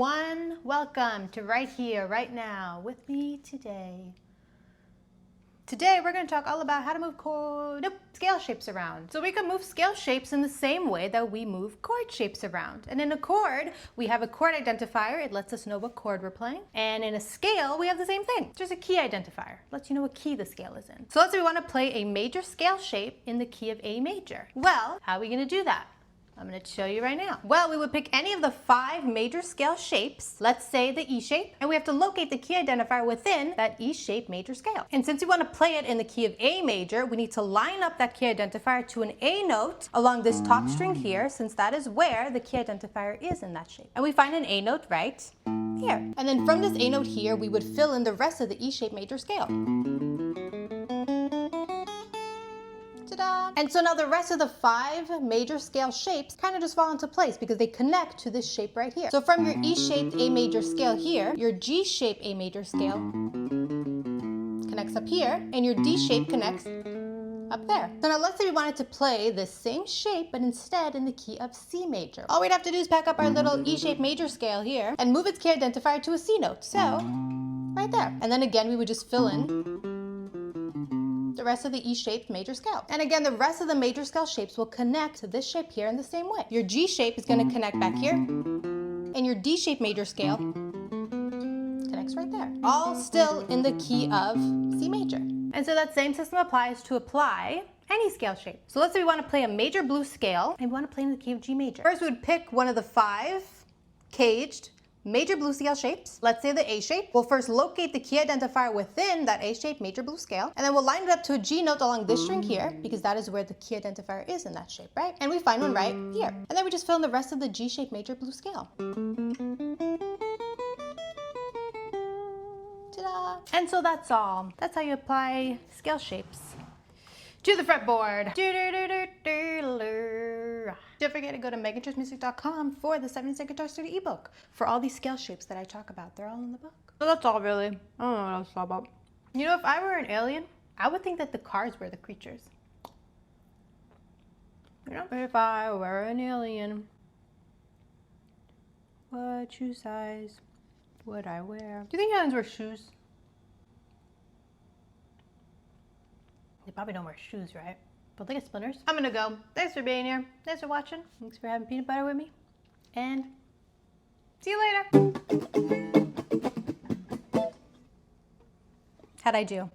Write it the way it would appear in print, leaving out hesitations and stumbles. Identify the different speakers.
Speaker 1: everyone. Welcome to Right Here, Right Now with me today. Today we're going to talk all about how to move scale shapes around. So we can move scale shapes in the same way that we move chord shapes around. And in a chord, we have a chord identifier. It lets us know what chord we're playing. And in a scale, we have the same thing. There's a key identifier. It lets you know what key the scale is in. So let's say we want to play a major scale shape in the key of A major. Well, how are we going to do that? I'm going to show you right now. Well, we would pick any of the 5 major scale shapes, let's say the E shape, and we have to locate the key identifier within that E shape major scale. And since we want to play it in the key of A major, we need to line up that key identifier to an A note along this top string here, since that is where the key identifier is in that shape. And we find an A note right here. And then from this A note here, we would fill in the rest of the E shape major scale. Ta-da! And so now the rest of the 5 major scale shapes kind of just fall into place because they connect to this shape right here. So from your E-shaped A major scale here, your G-shaped A major scale connects up here, and your D shape connects up there. So now let's say we wanted to play this same shape, but instead in the key of C major. All we'd have to do is pack up our little E-shaped major scale here and move its key identifier to a C note. So, right there. And then again, we would just fill in the rest of the E-shaped major scale. And again, the rest of the major scale shapes will connect to this shape here in the same way. Your G shape is going to connect back here, and your D-shaped major scale connects right there. All still in the key of C major. And so that same system applies to apply any scale shape. So let's say we want to play a major blues scale, and we want to play in the key of G major. First, we would pick one of the 5 caged major blues scale shapes. Let's say the A shape. We'll first locate the key identifier within that A shape major blues scale, and then we'll line it up to a G note along this string here, because that is where the key identifier is in that shape, right? And we find one right here. And then we just fill in the rest of the G shape major blues scale. Ta-da! And so that's all. That's how you apply scale shapes to the fretboard. Don't forget to go to megantrustmusic.com for the 7-Second Guitar Studio ebook for all these scale shapes that I talk about. They're all in the book. So that's all really. I don't know what else to talk about. You know, if I were an alien, I would think that the cars were the creatures. You know? If I were an alien, what shoe size would I wear? Do you think aliens wear shoes? They probably don't wear shoes, right? But they get splinters. I'm gonna go. Thanks for being here. Thanks for watching. Thanks for having peanut butter with me. And see you later. How'd I do?